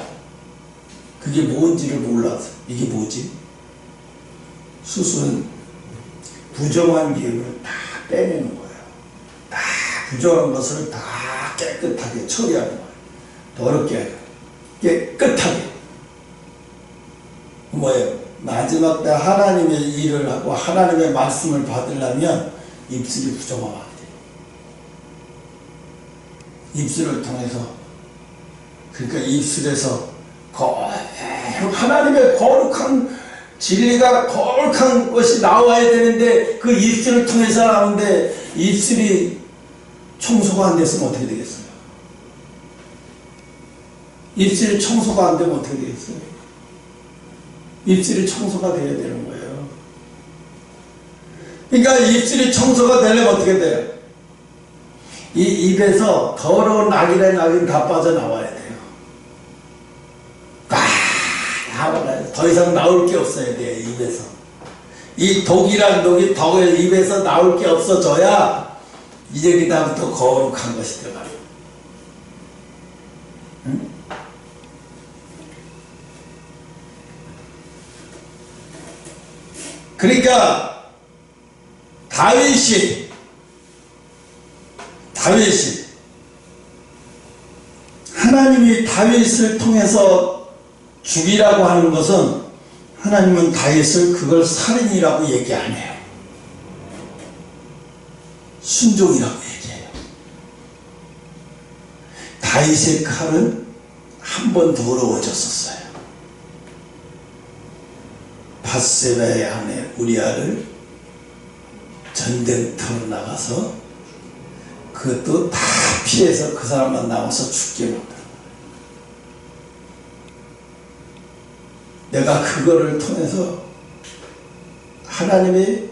Speaker 1: 그게 뭔지를 몰랐어요. 이게 뭐지? 숯은 부정한 기운을 다 빼내는 거예요. 다 부정한 것을 다 깨끗하게 처리하는 거예요. 더럽게 깨끗하게. 뭐예요? 마지막 때 하나님의 일을 하고 하나님의 말씀을 받으려면 입술이 부정하면 안 돼요. 입술을 통해서, 그러니까 입술에서 하나님의 거룩한 진리가 거룩한 것이 나와야 되는데 그 입술을 통해서 나오는데 입술이 청소가 안 됐으면 어떻게 되겠어요? 입술이 청소가 안 되면 어떻게 되겠어요? 입술이 청소가 되어야 되는 거예요. 그러니까 입술이 청소가 되려면 어떻게 돼요? 이 입에서 더러운 낙인 다 빠져나와야 돼요. 나와요. 더 이상 나올 게 없어야 돼요. 입에서. 이 독이란 독이 더 입에서 나올 게 없어져야 이제 그다음부터 거룩한 것이 들어가요. 응? 그러니까 다윗이 하나님이 다윗을 통해서 죽이라고 하는 것은 하나님은 다윗을 그걸 살인이라고 얘기 안 해요. 순종이라고 얘기해요. 다윗의 칼은 한 번 더러워졌었어요. 밧세바의 아내 우리아를 전쟁터로 나가서 그것도 다 피해서 그 사람만 나와서 죽게 만들어. 내가 그거를 통해서 하나님이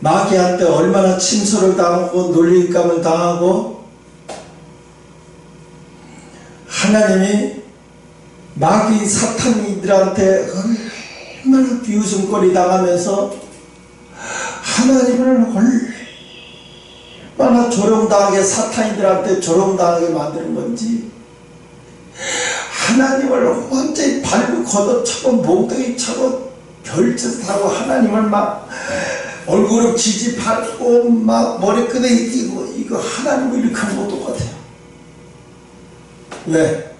Speaker 1: 마귀한테 얼마나 침소를 당하고 놀림감을 당하고 하나님이 마귀 사탄이들한테 얼마나 비웃음거리 당하면서 하나님을 얼마나 조롱당하게 사탄이들한테 조롱당하게 만드는 건지 하나님을 완전히 발로 걷어차고 몽둥이 차고 별짓하고 하나님을 막 얼굴을 지지밟고 막 머리끈에 이거 하나님을 이렇게 하는 거 똑같아요. 왜?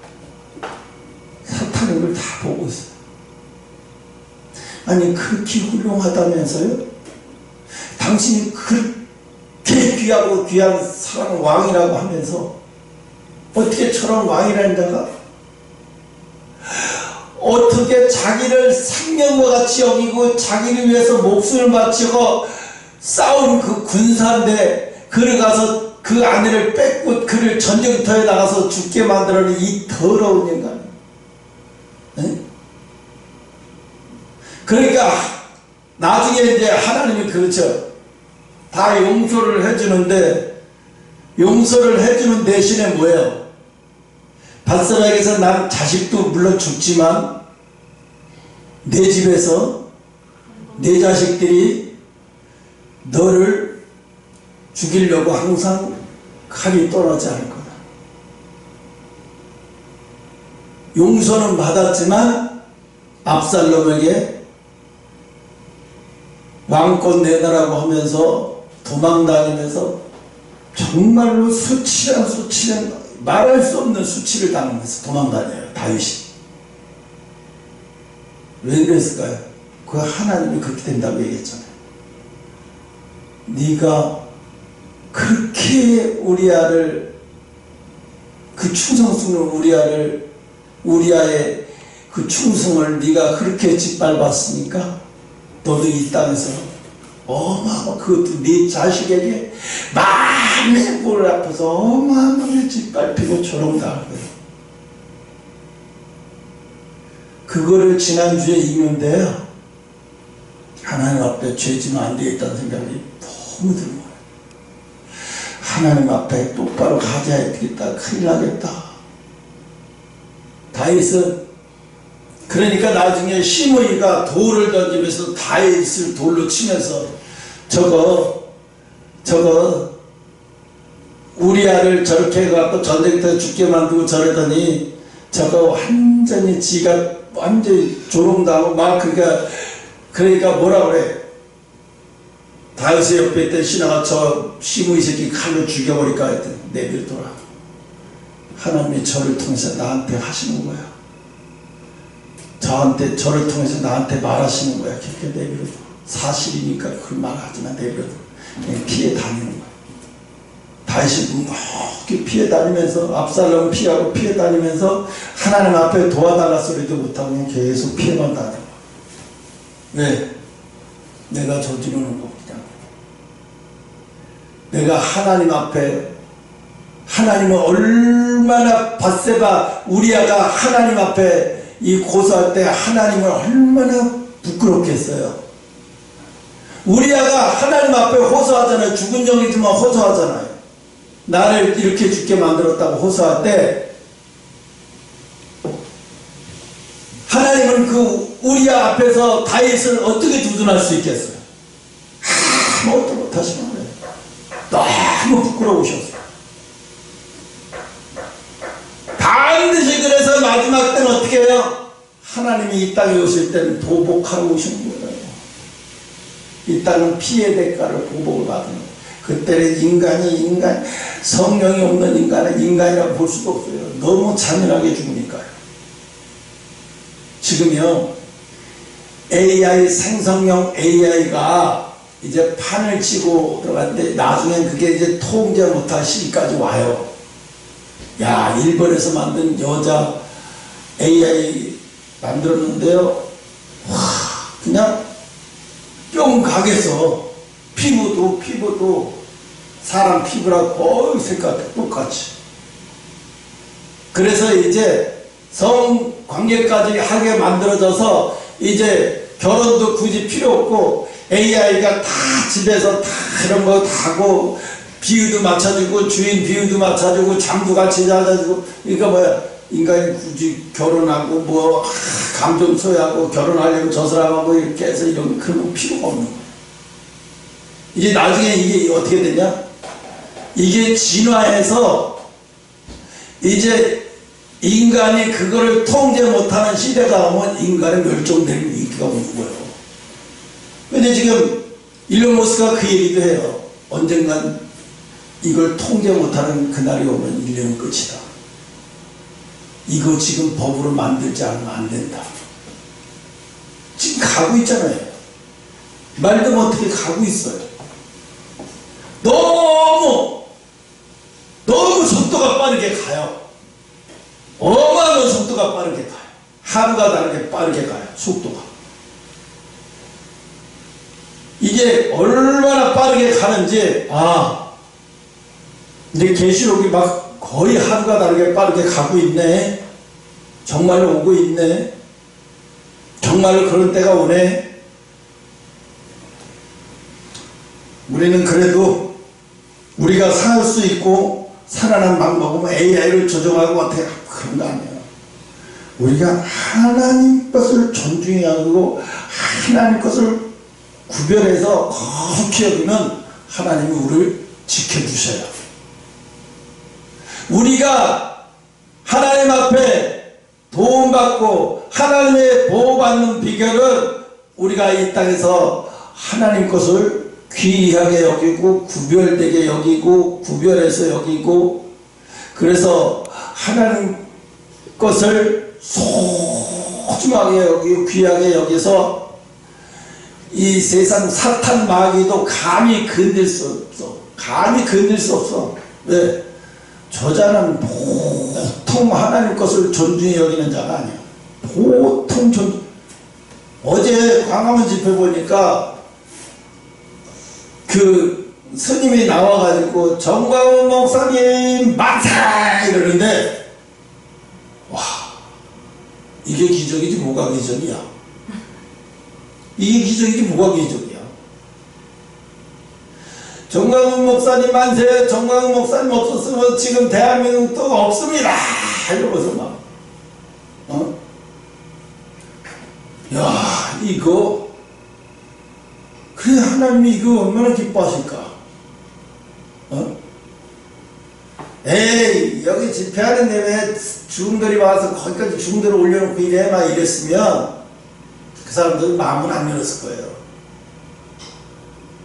Speaker 1: 사탄이 그걸 다 보고 있어요. 아니 그렇게 훌륭하다면서요? 당신이 그렇게 귀하고 귀한 사람 왕이라고 하면서 어떻게 저런 왕이라는 자가 어떻게 자기를 생명과 같이 여기고 자기를 위해서 목숨을 바치고 싸운 그 군사인데 그를 가서 그 아내를 뺏고 그를 전쟁터에 나가서 죽게 만들어낸 이 더러운 인간. 네? 그러니까 나중에 이제 하나님이 그렇죠. 다 용서를 해주는데 용서를 해주는 대신에 뭐예요? 밧세바에게서 난 자식도 물론 죽지만 내 집에서 내 자식들이 너를 죽이려고 항상 칼이 떠나지 않을 거다. 용서는 받았지만 압살롬에게 왕권 내놔라고 하면서 도망다니면서 정말로 수치는 말할 수 없는 수치를 당하면서 도망다녀요. 다윗이. 왜 그랬을까요? 그 하나님이 그렇게 된다고 얘기했잖아요. 네가 그렇게 우리아를 그 충성스러운 우리아의 그 충성을 네가 그렇게 짓밟았으니까 너도 이 땅에서 그것도 네 자식에게 마음의 물 아파서 어마어마하게 짓밟히고 조롱당할 거예요. 그거를 지난주에 읽는데요. 하나님 앞에 죄지면 안 되겠다는 생각이 너무 들어요. 하나님 앞에 똑바로 가져야 되겠다. 큰일 나겠다. 다윗은 그러니까 나중에 시므이가 돌을 던지면서 다윗을 돌로 치면서 저거 우리아를 저렇게 해갖고 전쟁터에 죽게 만들고 저러더니 저거 완전히 지가 완전히 조롱당하고 막 그러니까 뭐라 그래? 다윗의 옆에 있던 신하가 저 시므이 새끼 칼로 죽여버릴까 했더니 내버려둬라. 하나님이 저를 통해서 나한테 하시는 거야. 저를 통해서 나한테 말하시는 거야. 그렇게 내버려둬. 사실이니까 그걸 말하지만 내버려둬. 그냥 피해 다니는 거야. 다윗이 묵묵히 피해 다니면서 압살롬 피하고 피해 다니면서 하나님 앞에 도와달라 소리도 못하고 그냥 계속 피해만 다니는 거야. 왜? 내가 저지르는 겁니다. 내가 하나님 앞에 하나님은 얼마나 밧세바 우리아가 하나님 앞에 이 고소할 때 하나님을 얼마나 부끄럽게 했어요. 우리아가 하나님 앞에 호소하잖아요. 죽은 영이지만 호소하잖아요. 나를 이렇게 죽게 만들었다고 호소할 때 하나님은 그 우리아 앞에서 다윗을 어떻게 두둔할 수 있겠어요? 아무것도 못하시는 거예요. 너무 부끄러우셨어요. 반드시 그래서 마지막 때는 어떻게 해요? 하나님이 이 땅에 오실 때는 보복하러 오시는 거예요. 이 땅은 피해 대가를 보복을 받는 거예요. 그때는 인간이 성령이 없는 인간은 인간이라고 볼 수도 없어요. 너무 잔인하게 죽으니까요. 지금요 AI 생성형 AI가 이제 판을 치고 들어갔는데 나중엔 그게 이제 통제 못할 시기까지 와요. 야, 일본에서 만든 여자 AI 만들었는데요. 와, 그냥 뿅 가게서 피부도 사람 피부랑 거의 색깔 똑같이. 그래서 이제 성관계까지 하게 만들어져서 이제 결혼도 굳이 필요 없고 AI가 다 집에서 다 이런 거 다 하고 비유도 맞춰주고 주인 비유도 맞춰주고 잠도 같이 자주고. 그러니까 뭐야, 인간이 굳이 결혼하고 뭐 감정 소유하고 결혼하려면 저 사람하고 이렇게 해서 이런 그런 거 필요가 없는 거야. 이제 나중에 이게 어떻게 되냐, 이게 진화해서 이제 인간이 그거를 통제 못하는 시대가 오면 인간의 멸종되는 위기가 오는 거예요. 근데 지금 일론 머스크가 그 얘기도 해요. 언젠간 이걸 통제 못하는 그날이 오면 인류는 끝이다. 이거 지금 법으로 만들지 않으면 안 된다. 지금 가고 있잖아요. 말도 못하게 가고 있어요. 너무 속도가 빠르게 가요. 어마어마한 속도가 빠르게 가요. 하루가 다르게 빠르게 가요. 속도가. 이게 얼마나 빠르게 가는지, 이제 계시록이 막 거의 하루가 다르게 빠르게 가고 있네. 정말로 오고 있네. 정말로 그런 때가 오네. 우리는 그래도 우리가 살 수 있고 살아난 방법은 AI를 조정하고 어떻게 그런 거 아니에요. 우리가 하나님 것을 존중해야 하고 하나님 것을 구별해서 거룩히 여기면 하나님이 우리를 지켜주셔요. 우리가 하나님 앞에 도움받고 하나님의 보호받는 비결은 우리가 이 땅에서 하나님 것을 귀하게 여기고 구별되게 여기고 구별해서 여기고, 그래서 하나님 것을 소중하게 여기고 귀하게 여기서 이 세상 사탄 마귀도 감히 건들 수 없어. 감히 건들 수 없어. 왜? 저자는 보통 하나님 것을 존중히 여기는 자가 아니야. 보통 어제 광화문 집회 보니까 그 스님이 나와가지고 정광훈 목사님 만세 이러는데, 와, 이게 기적이지 뭐가 기적이야. 이게 기적이지 뭐가 기적이야. 정광훈 목사님 만세, 정광훈 목사님 없었으면 지금 대한민국도 없습니다 이러면서 막 야, 이거 그래, 하나님이 이거 얼마나 기뻐하실까? 에이, 여기 집회하는데 왜 주음들이 와서 거기까지 주음들을 올려놓고 이래 막 이랬으면 그 사람들은 마음은 안 열었을 거예요.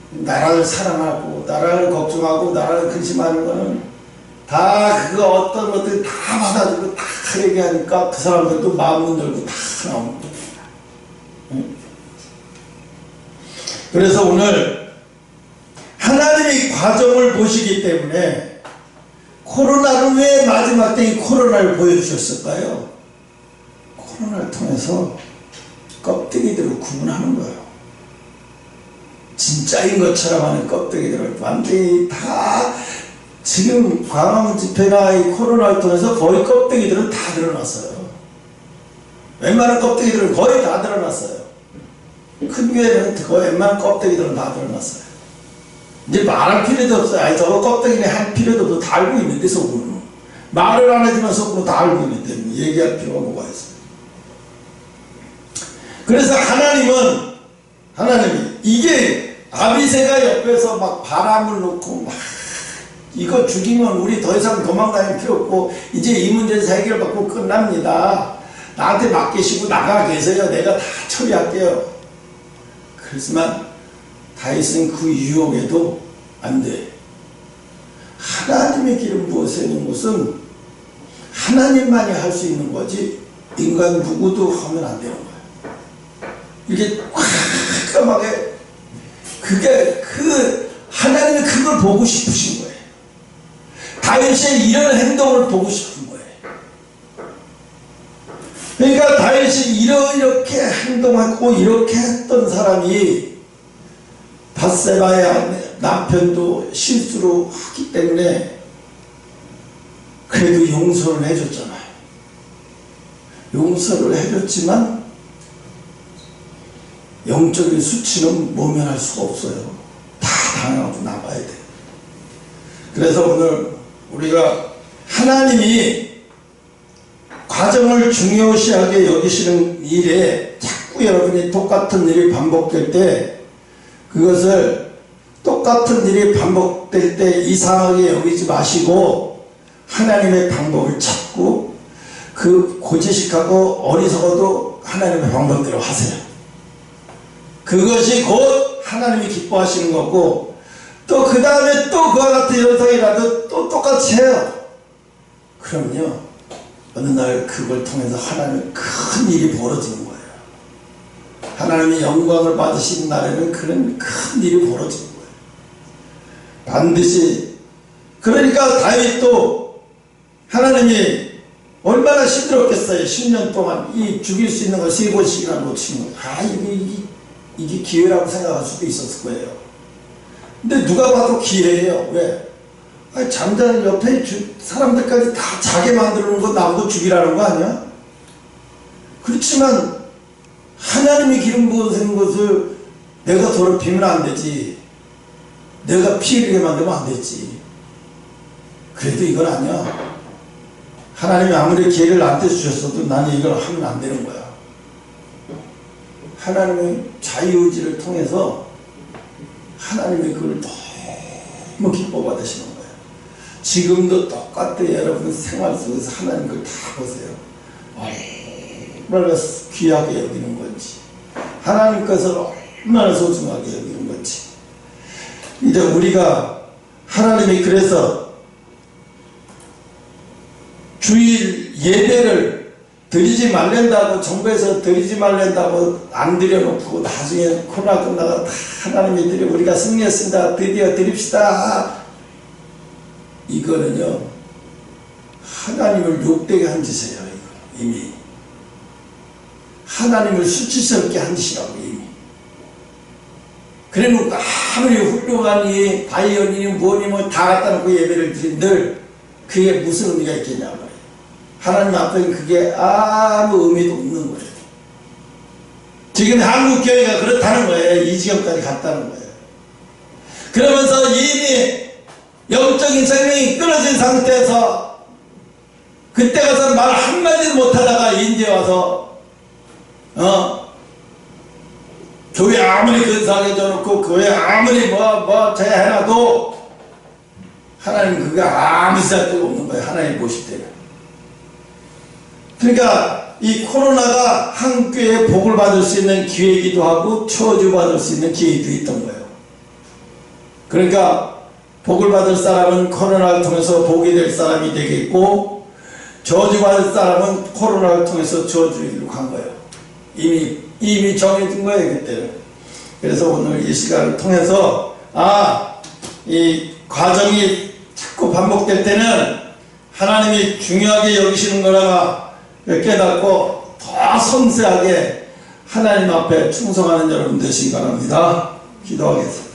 Speaker 1: 나라를 사랑하고 나라를 걱정하고 나라를 근심하는 거는 다 그거 어떤 것들 다 받아주고 다 얘기하니까 그 사람들도 마음은 열고 다 나오는 거예요. 그래서 오늘 하나님이 과정을 보시기 때문에 코로나를 왜 마지막 때 이 코로나를 보여주셨을까요? 코로나를 통해서 껍데기들을 구분하는 거예요. 진짜인 것처럼 하는 껍데기들을 완전히 다, 지금 광화문 집회나 이 코로나를 통해서 거의 껍데기들은 다 드러났어요. 웬만한 껍데기들은 거의 다 드러났어요. 큰 교회는 그 웬만한 껍데기들은 다 드러났어요. 이제 말할 필요도 없어요. 아니 저거 껍데기는 할 필요도 없어. 다 알고 있는데 속으로는. 말을 안 하지만 속으로 다 알고 있는데 얘기할 필요가 뭐가 있어요. 그래서 하나님이 이게 아비새가 옆에서 막 바람을 놓고 막 이거 죽이면 우리 더 이상 도망다닐 필요 없고 이제 이 문제에서 해결받고 끝납니다. 나한테 맡기시고 나가 계세요. 내가 다 처리할게요. 그렇지만 다윗은 그 유혹에도 안 돼. 하나님의 기름 부어 세우는 것은 하나님만이 할 수 있는 거지 인간 누구도 하면 안 되는 거예요. 이게 깜깜하게 그게 하나님이 그걸 보고 싶으신 거예요. 다윗의 이런 행동을 보고 싶은 거예요. 그러니까 다윗이 이렇게 행동하고 이렇게 했던 사람이 밧세바의 남편도 실수로 하기 때문에 그래도 용서를 해줬잖아요. 용서를 해줬지만 영적인 수치는 모면할 수가 없어요. 다 당하고 나가야 돼요. 그래서 오늘 우리가 하나님이 과정을 중요시하게 여기시는 일에 자꾸 여러분이 똑같은 일이 반복될 때 그것을 똑같은 일이 반복될 때 이상하게 여기지 마시고 하나님의 방법을 찾고 그 고지식하고 어리석어도 하나님의 방법대로 하세요. 그것이 곧 하나님이 기뻐하시는 거고 또 그 다음에 또 그와 같은 현상이라도 또 똑같이 해요. 그럼요 어느 날 그걸 통해서 하나님의 큰 일이 벌어지는 거예요. 하나님의 영광을 받으시는 날에는 그런 큰 일이 벌어지는 거예요. 반드시. 그러니까 다윗도 하나님이 얼마나 힘들었겠어요. 10년 동안 이 죽일 수 있는 걸 3번씩이나 놓치는 거. 이게 기회라고 생각할 수도 있었을 거예요. 근데 누가 봐도 기회예요. 왜? 아니, 잠자는 옆에 사람들까지 다 자게 만들어놓은 거 나보고 죽이라는 거 아니야? 그렇지만 하나님이 기름 부으신 것을 내가 더럽히면 안 되지. 내가 피 흘리게 만들면 안 되지. 그래도 이건 아니야. 하나님이 아무리 기회를 나한테 주셨어도 나는 이걸 하면 안 되는 거야. 하나님의 자유의지를 통해서 하나님이 그걸 너무 기뻐 받으시는 거예요. 지금도 똑같아요. 여러분 생활 속에서 하나님 그걸 다 보세요. 얼마나 귀하게 여기는 건지, 하나님 것을 얼마나 소중하게 여기는 건지. 이제 우리가 하나님이 그래서 주일 예배를 드리지 말란다고 정부에서 드리지 말란다고 안 드려놓고 나중에 코로나 끝나가 다 하나님이 드려 우리가 승리했습니다. 드디어 드립시다. 이거는요 하나님을 욕되게 한 짓이에요. 이미 하나님을 수치스럽게 한 짓이라고 이미. 그래놓고 아무리 훌륭한 이 바이올린이 뭐니 뭐 다 갖다 놓고 예배를 드린들 그게 무슨 의미가 있겠냐 말이에요. 하나님 앞에는 그게 아무 의미도 없는 거예요. 지금 한국교회가 그렇다는 거예요. 이 지경까지 갔다는 거예요. 그러면서 이미 영적인 생명이 끊어진 상태에서 그때 가서 말 한마디도 못하다가 인제 와서 교회 아무리 근사하게 줘놓고 교회 아무리 뭐 해놔도 하나님 그게 아무 쓸데가 없는 거예요. 하나님 보실 때는. 그러니까 이 코로나가 한국교회에 복을 받을 수 있는 기회이기도 하고 저주받을 수 있는 기회도 있던 거예요. 그러니까 복을 받을 사람은 코로나를 통해서 복이 될 사람이 되겠고 저주받을 사람은 코로나를 통해서 저주로 간 거예요. 이미 정해진 거예요. 그때는. 그래서 오늘 이 시간을 통해서 이 과정이 자꾸 반복될 때는 하나님이 중요하게 여기시는 거라가 깨닫고 더 섬세하게 하나님 앞에 충성하는 여러분 되시기 바랍니다. 기도하겠습니다.